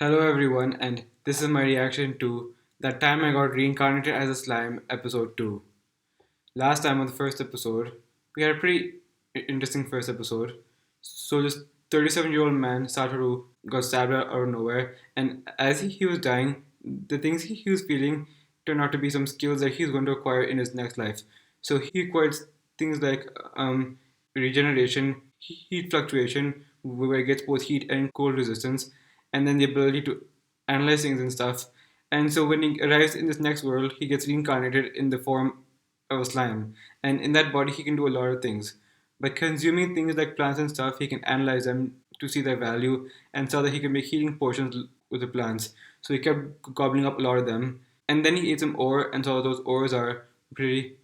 Hello everyone, and this is my reaction to That Time I Got Reincarnated as a Slime, episode 2. Last time on the first episode, we had a pretty interesting first episode. So this 37-year-old man, Satoru, got stabbed out of nowhere, and as he was dying, the things he was feeling turned out to be some skills that he's going to acquire in his next life. So he acquired things like regeneration, heat fluctuation, where it gets both heat and cold resistance, and then the ability to analyze things and stuff. And so when he arrives in this next world, he gets reincarnated in the form of a slime. And in that body, he can do a lot of things. By consuming things like plants and stuff, he can analyze them to see their value and saw that he can make healing potions with the plants. So he kept gobbling up a lot of them. And then he ate some ore and saw those ores pretty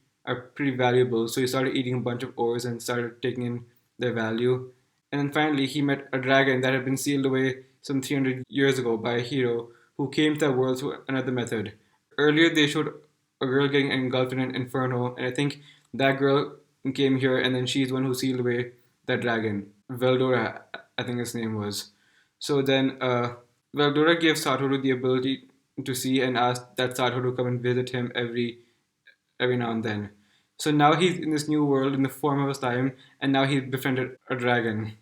valuable. So he started eating a bunch of ores and started taking in their value. And then finally, he met a dragon that had been sealed away some 300 years ago by a hero who came to that world through another method. Earlier, they showed a girl getting engulfed in an inferno, and I think that girl came here, and then she's the one who sealed away that dragon. Veldora, I think his name was. So then, Veldora gave Satoru the ability to see and asked that Satoru come and visit him every now and then. So now he's in this new world in the form of a slime, and now he's befriended a dragon.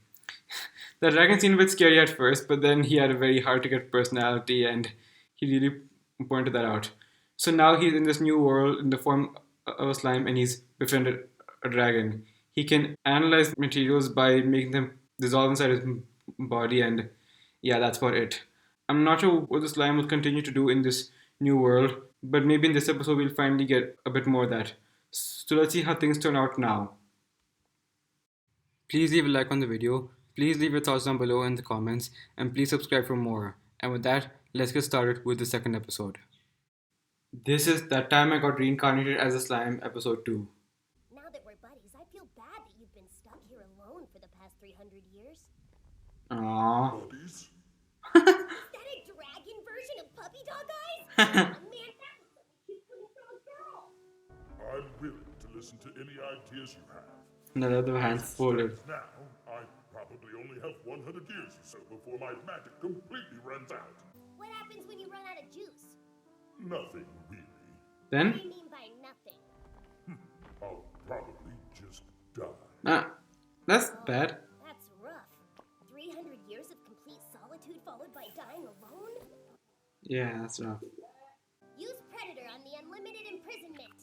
The dragon seemed a bit scary at first, but then he had a very hard to get personality, and he really pointed that out. So now he's in this new world in the form of a slime, and he's befriended a dragon. He can analyze materials by making them dissolve inside his body, and yeah, that's about it. I'm not sure what the slime will continue to do in this new world, but maybe in this episode we'll finally get a bit more of that. So let's see how things turn out now. Please leave a like on the video, please leave your thoughts down below in the comments, and please subscribe for more. And with that, let's get started with the second episode. This is That Time I Got Reincarnated as a Slime, episode 2. Now that we're buddies, I feel bad that you've been stuck here alone for the past 300 years. Aww. Buddies? Is that a dragon version of Puppy Dog Eyes? Oh man, that looks like a cute little girl. I'm willing to listen to any ideas you have. Another of the hands folded. Now, I probably only have 100 years or so before my magic completely runs out. What happens when you run out of juice? Nothing really. What Then? do you mean by nothing? I'll probably just die. That's bad. That's rough. 300 years of complete solitude followed by dying alone? Yeah, that's rough. Use Predator on the unlimited imprisonment.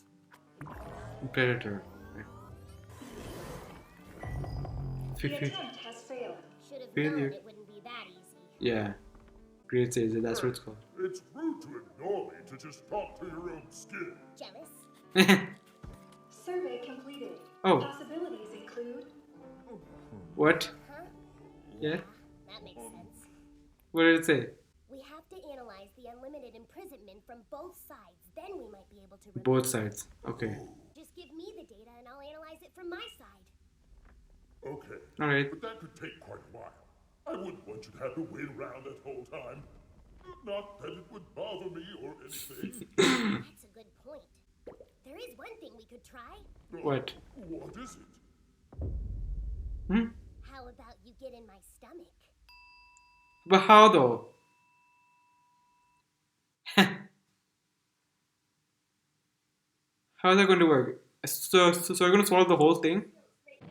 Predator. The attempt has failed. Should have Failure. known it wouldn't be that easy. Yeah. Great saves it, that's what it's called. It's rude to ignore me to just talk to your own skin. Jealous? Survey completed. Oh. Possibilities include What? Huh? Yeah? That makes sense. What did it say? We have to analyze the unlimited imprisonment from both sides. Then we might be able to reveal Both sides. Okay. Just give me the data and I'll analyze it from my side. Okay. Alright. But that could take quite a while. I wouldn't want you to have to wait around that whole time. Not that it would bother me or anything. That's a good point. There is one thing we could try. What? What is it? How about you get in my stomach? But how though? How is that going to work? So you're going to swallow the whole thing?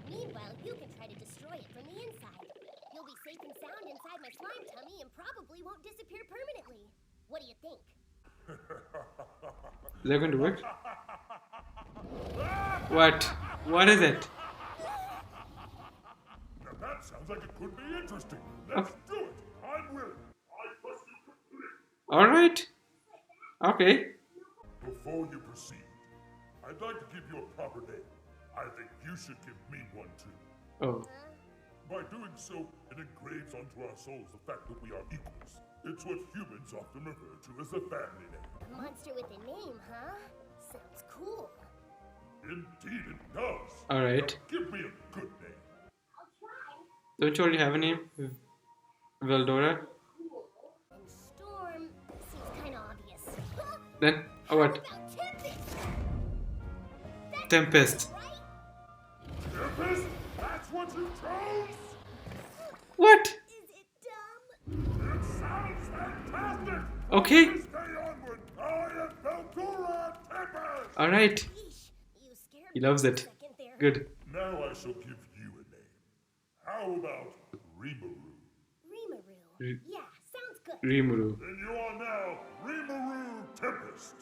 Meanwhile, you can try to destroy it from the inside. You'll be safe and sound inside my slime tummy and probably won't disappear permanently. What do you think? Is that going to work? What? What is it? Now that sounds like it could be interesting. Let's do it. I'm willing. I trust you completely. Alright. Okay. Before you proceed, I'd like to give you a proper name. I think you should give me one too. Oh. By doing so, it engraves onto our souls the fact that we are equals. It's what humans often refer to as a family name. A monster with a name, huh? Sounds cool. Indeed it does. Alright. Now give me a good name. I'll try. Don't you already have a name? Veldora? And Storm seems kind of obvious. Then? Oh, what? How about Tempest? That's Tempest. right. Tempest, that's what you chose? What? Is it dumb? It sounds that Okay. Stay onward. I am Veldora Tempest. Alright. Yeesh, you scared He me loves for a it. second there. Good. Now I shall give you a name. How about Rimuru? Rimuru. Ri- Yeah, sounds good. Rimuru. Then you are now Rimuru Tempest.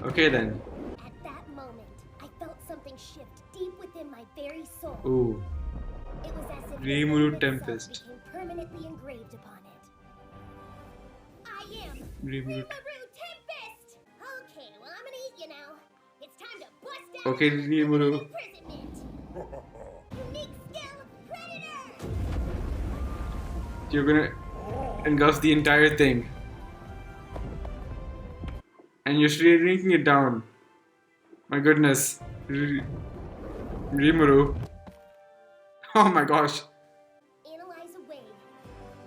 Okay then. At that moment, I felt something shift deep within my very soul. Ooh. It was as if Rimuru the name itself Tempest. became permanently engraved upon it. I am Rimuru. Rimuru Tempest! Okay, well I'm gonna eat you now. It's time to bust out Okay, of Rimuru. imprisonment. Unique skill, Predator! You're gonna engulf the entire thing. And you're shrinking it down. My goodness. Rimuru. Oh my gosh. Analyze a wave.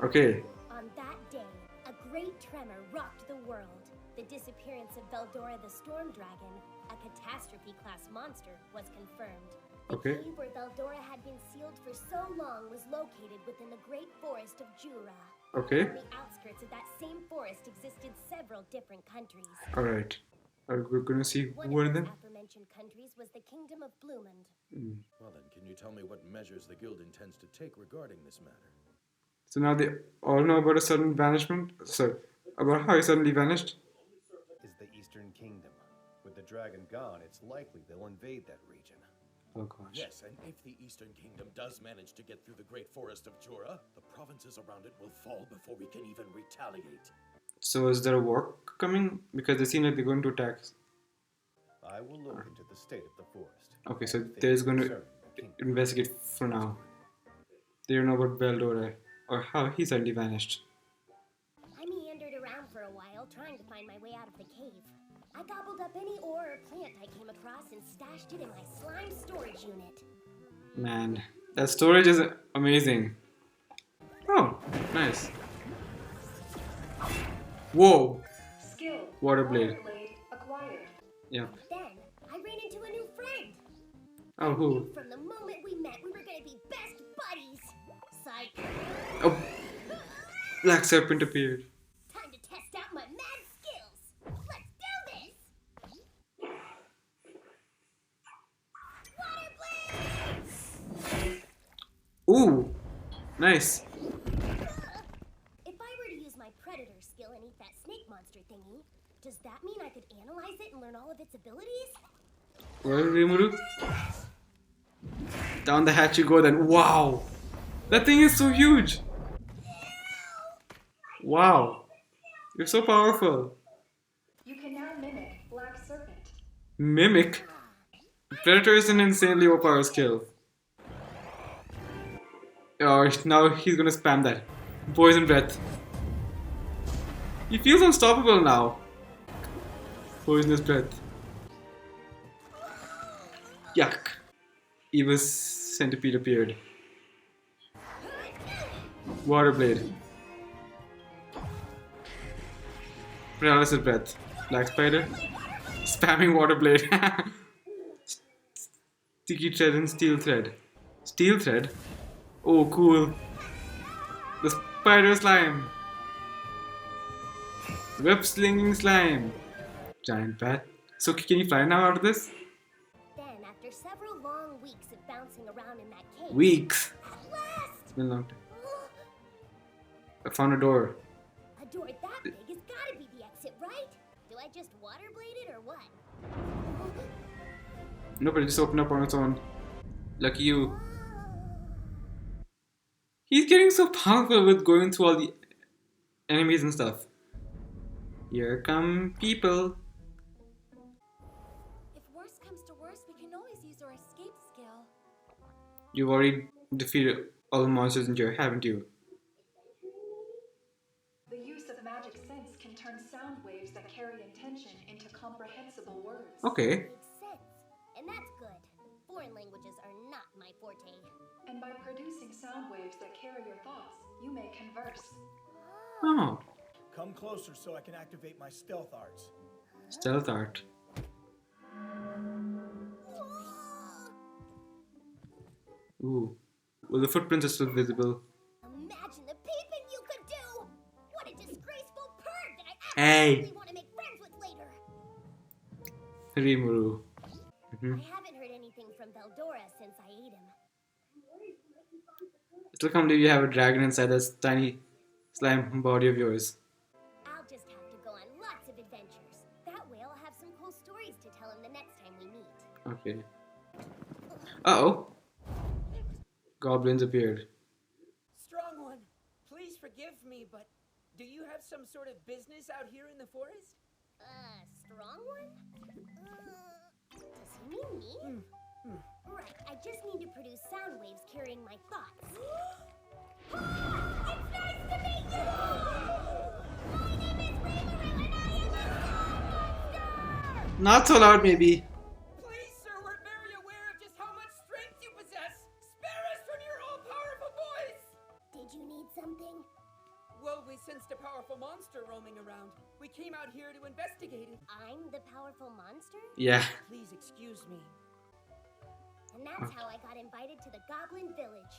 Okay. On that day, a great tremor rocked the world. The disappearance of Veldora the Storm Dragon, a catastrophe-class monster, was confirmed. The Okay. cave where Veldora had been sealed for so long was located within the great forest of Jura. Okay. On the outskirts of that same forest existed several different countries. Alright. We're gonna see One who are of them. those aforementioned countries was the Kingdom of Blumund. Well then, can you tell me what measures the guild intends to take regarding this matter? So now they all know about a sudden vanishment. Sorry. About how he suddenly vanished. Is the Eastern Kingdom. With the dragon gone, it's likely they'll invade that region. Oh gosh. Yes, and if the Eastern Kingdom does manage to get through the great forest of Jura, the provinces around it will fall before we can even retaliate. So is there a war coming? Because they seem like they're going to attack. I will look into the state of the forest. Okay, so and there's things going to concerning the kingdom. investigate for now. They don't know about Veldora or how he suddenly vanished. I meandered around for a while, trying to find my way out of the cave. I gobbled up any ore or plant I came across and stashed it in my slime storage unit. Man, that storage is amazing. Oh, nice. Whoa! Skill. Water blade. Acquired. Yeah. Then, I ran into a new friend. Oh, who? From the moment we met, we were gonna be best buddies. Psych. Oh, Black Serpent appeared. Time to test out my mad skills. Let's do this. Water blades! Ooh, nice. If I were to use my predator skill and eat that snake monster thingy, does that mean I could analyze it and learn all of its abilities? Well, Rimuru. Down the hatch you go then. Wow! That thing is so huge! Wow! You're so powerful. You can now mimic Black Serpent. Mimic? Predator is an insanely overpowered skill. Oh, now he's gonna spam that. Poison breath. He feels unstoppable now. Poisonous breath. Yuck. Eva's centipede appeared. Water blade. Paralysis breath. Black spider. Spamming water blade. Sticky thread and steel thread. Steel thread? Oh, cool. The spider slime. Web slinging slime. Giant bat. So can you fly now out of this? Then, after several long weeks of bouncing around in that cave, Weeks. at last, It's been a long time. I found a door. a door that big has gotta be the exit, right? Do I just water blade it or what? Nope, it just opened up on its own. Lucky you. He's getting so powerful with going through all the enemies and stuff. Here come people. If worse comes to worse, we can always use our escape skill. You've already defeated all the monsters in here, haven't you? The use of magic sense can turn sound waves that carry intention into comprehensible words. Okay. Makes sense. And that's good. Foreign languages are not my forte. And by producing sound waves that carry your thoughts, you may converse. Oh, Come closer so I can activate my stealth arts. stealth art. Ooh. Well, the footprints are still visible. Imagine the peeping you could do! What a disgraceful Hey, really want to make friends with later. Rimuru. I haven't heard anything from Veldora since I ate him. Still can't believe you have a dragon inside this tiny slime body of yours. I'll just have to go on lots of adventures. That way I'll have some cool stories to tell him the next time we meet. Okay. Uh-oh. Goblins appeared. Strong one, please forgive me, but do you have some sort of business out here in the forest? Strong one? Does he mean me? Right, I just need to produce sound waves carrying my thoughts. It's nice to meet you! My name is Rimuru and I am a monster! Not so loud, maybe. Please, sir, we're very aware of just how much strength you possess. Spare us from your all-powerful voice! Did you need something? Well, we sensed a powerful monster roaming around. We came out here to investigate it. I'm the powerful monster? Yeah. Please excuse me. And that's how I got invited to the Goblin Village.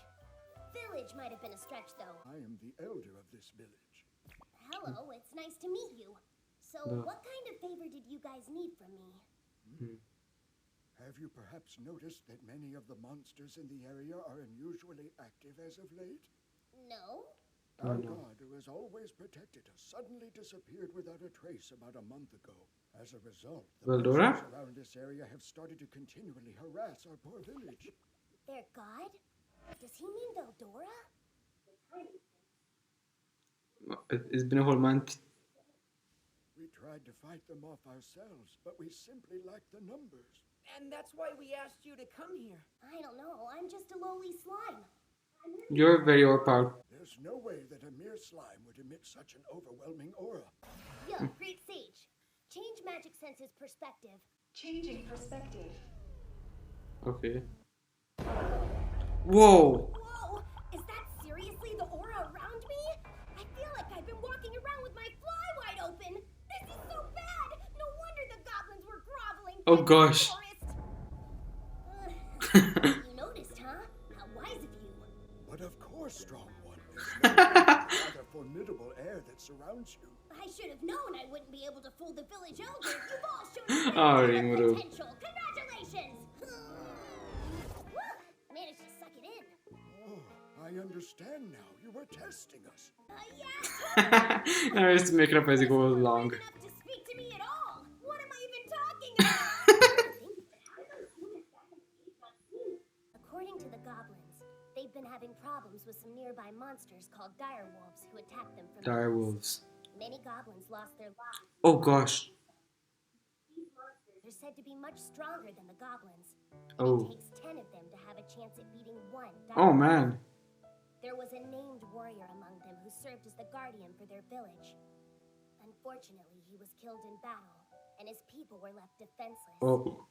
Village might have been a stretch, though. I am the elder of this village. Hello, it's nice to meet you. So, what kind of favor did you guys need from me? Have you perhaps noticed that many of the monsters in the area are unusually active as of late? No? Our god, who has always protected us, suddenly disappeared without a trace about a month ago. As a result, the Veldora? monsters around this area have started to continually harass our poor village. Their god? Does he mean Veldora? It's been a whole month. We tried to fight them off ourselves, but we simply lack the numbers. And that's why we asked you to come here. I don't know, I'm just a lowly slime. You're very overpowered. There's no way that a mere slime would emit such an overwhelming aura. Yo, Great Sage. Change Magic Sense's perspective. Changing perspective. Okay. Whoa! Whoa! Is that seriously the aura around me? I feel like I've been walking around with my fly wide open. This is so bad! No wonder the goblins were groveling. Oh, back in the gosh. forest. You noticed, huh? How wise of you. But of course, Strong One, there's no rather formidable air that surrounds you. I should have known I wouldn't be able to fool the village elder. You've all shown Oh, great Rimuru. potential. Congratulations! Woo! Managed to suck it in. Oh, I understand now. You were testing us. Yeah. I just make it up as it goes along. Enough to speak to me at all. What am I even talking about? According to the goblins, they've been having problems with some nearby monsters called direwolves who attack them from the Dire east. wolves. Many goblins lost their lives. Oh gosh. These monsters are said to be much stronger than the goblins. Oh. It takes 10 of them to have a chance at beating one Oh direwolf. man. There was a named warrior among them who served as the guardian for their village. Unfortunately, he was killed in battle, and his people were left defenseless. Oh.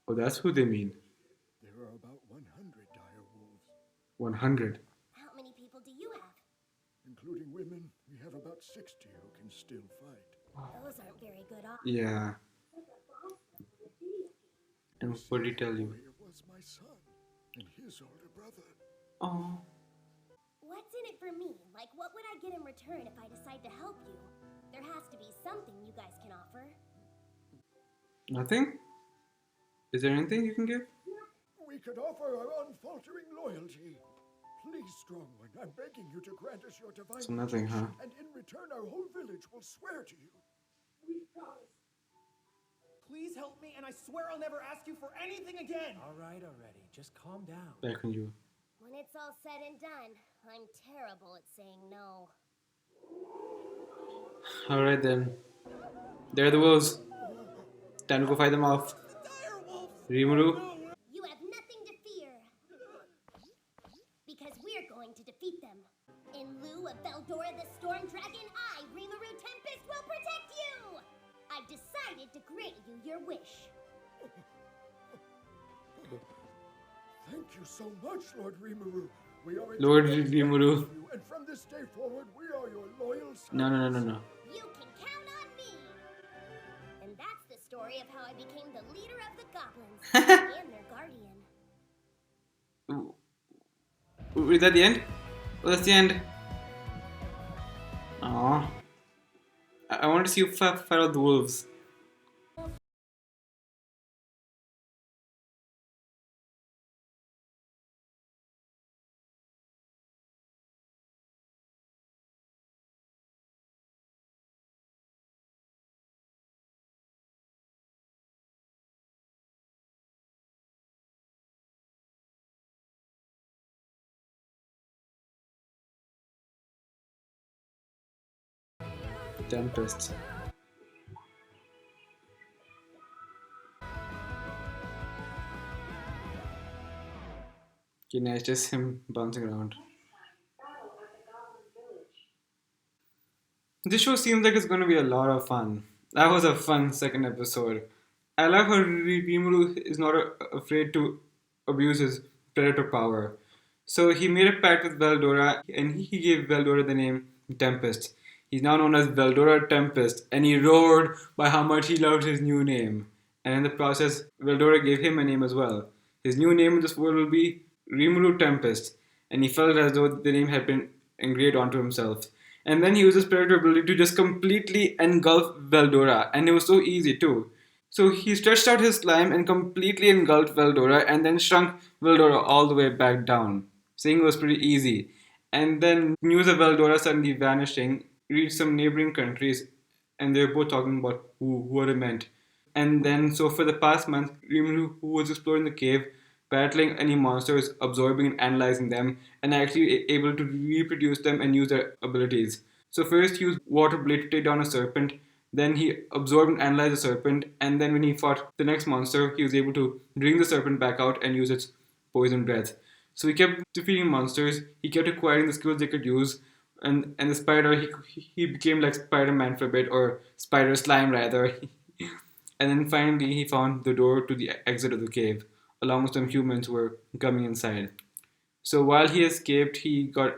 Oh, that's who they mean. There are about 100 dire wolves. 100. How many people do you have? Including women, we have about 60 who can still fight. Those aren't very good odds. Yeah. And what did he tell you? Warrior was my son and his older brother. Oh. What's in it for me? Like, what would I get in return if I decide to help you? There has to be something you guys can offer. Nothing? Is there anything you can give? We could offer our unfaltering loyalty. Please, Strong One, I'm begging you to grant us your divine So nothing, huh? protection, and in return our whole village will swear to you. Please help me, and I swear I'll never ask you for anything again. All right, already. Just calm down. Back on you. When it's all said and done, I'm terrible at saying no. Alright then. There the wolves. Time to go fight them off. Rimuru. You have nothing to fear. Because we're going to defeat them. In lieu of Veldora the Storm Dragon, I, Rimuru Tempest, will protect you! I've decided to grant you your wish. Thank you so much, Lord Rimuru. We are Lord eternally Rimuru. grateful to you, and from this day forward, we are your loyal servants. No. You can count on me! And that's the story of how I became the leader of the goblins and their guardian. Is that the end? Oh, that's the end. Aww. I wanted to see you fight out the wolves. Tempest. Okay, nice, just him bouncing around. This show seems like it's going to be a lot of fun. That was a fun second episode. I love how Rimuru is not afraid to abuse his predator power. So he made a pact with Veldora and he gave Veldora the name Tempest. He's now known as Veldora Tempest and he roared by how much he loved his new name. And in the process, Veldora gave him a name as well. His new name in this world will be Rimuru Tempest, and he felt as though the name had been engraved onto himself. And then he used his predator ability to just completely engulf Veldora, and it was so easy too. So he stretched out his slime and completely engulfed Veldora and then shrunk Veldora all the way back down, saying it was pretty easy. And then news of Veldora suddenly vanishing reached some neighboring countries, and they were both talking about what it meant. And then, so for the past month, Rimuru, who was exploring the cave, battling any monsters, absorbing and analyzing them, and actually able to reproduce them and use their abilities. So first he used water blade to take down a serpent, then he absorbed and analyzed the serpent, and then when he fought the next monster, he was able to bring the serpent back out and use its poison breath. So he kept defeating monsters, he kept acquiring the skills they could use, and the spider, he became like Spider-Man for a bit, or Spider Slime rather. And then finally he found the door to the exit of the cave, along with some humans who were coming inside. So while he escaped, he got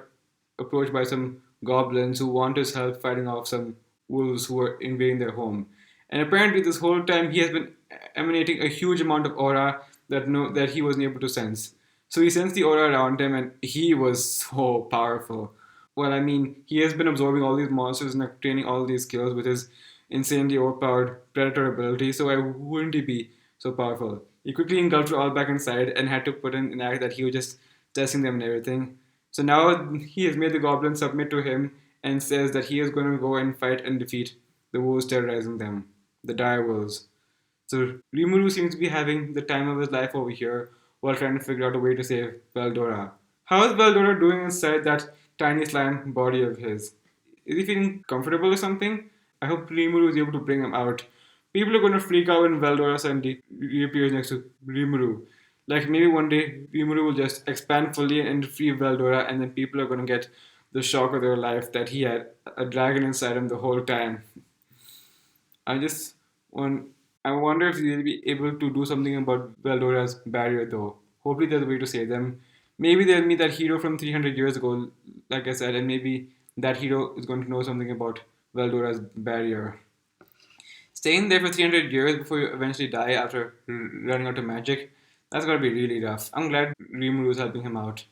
approached by some goblins who want his help fighting off some wolves who were invading their home. And apparently, this whole time he has been emanating a huge amount of aura that he wasn't able to sense. So he sensed the aura around him, and he was so powerful. Well, I mean, he has been absorbing all these monsters and obtaining all these skills with his insanely overpowered predator ability. So why wouldn't he be so powerful? He quickly engulfed it all back inside and had to put in an act that he was just testing them and everything. So now he has made the goblins submit to him and says that he is going to go and fight and defeat the wolves terrorizing them, the dire wolves. So Rimuru seems to be having the time of his life over here while trying to figure out a way to save Veldora. How is Veldora doing inside that tiny slime body of his? Is he feeling comfortable or something? I hope Rimuru is able to bring him out. People are going to freak out when Veldora suddenly reappears next to Rimuru. Like maybe one day Rimuru will just expand fully and free Veldora, and then people are going to get the shock of their life that he had a dragon inside him the whole time. I just want. I wonder if they'll be able to do something about Veldora's barrier, though. Hopefully, there's a way to save them. Maybe they'll meet that hero from 300 years ago, like I said, and maybe that hero is going to know something about Veldora's barrier. Staying there for 300 years before you eventually die after running out of magic, that's gotta be really rough. I'm glad Rimuru is helping him out.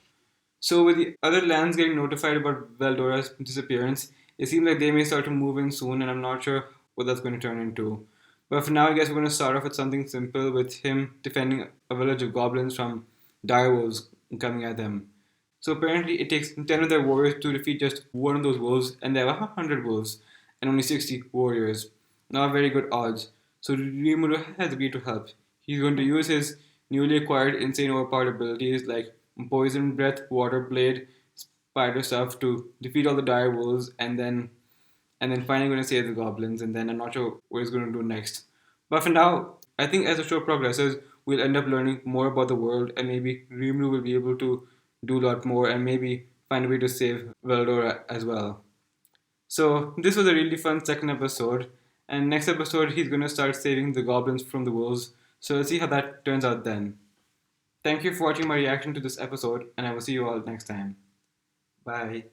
So, with the other lands getting notified about Veldora's disappearance, it seems like they may start to move in soon, and I'm not sure what that's going to turn into. But for now, I guess we're going to start off with something simple with him defending a village of goblins from direwolves coming at them. So apparently, it takes 10 of their warriors to defeat just one of those wolves, and they have 100 wolves and only 60 warriors. Not very good odds. So Rimuru has agreed to help. He's going to use his newly acquired insane overpowered abilities like Poison Breath, Water Blade, Spider stuff to defeat all the dire wolves, and then finally going to save the goblins, and then I'm not sure what he's going to do next. But for now, I think as the show progresses, we'll end up learning more about the world, and maybe Rimuru will be able to do a lot more, and maybe find a way to save Veldora as well. So this was a really fun second episode, and next episode he's going to start saving the goblins from the wolves. So let's see how that turns out then. Thank you for watching my reaction to this episode, and I will see you all next time. Bye.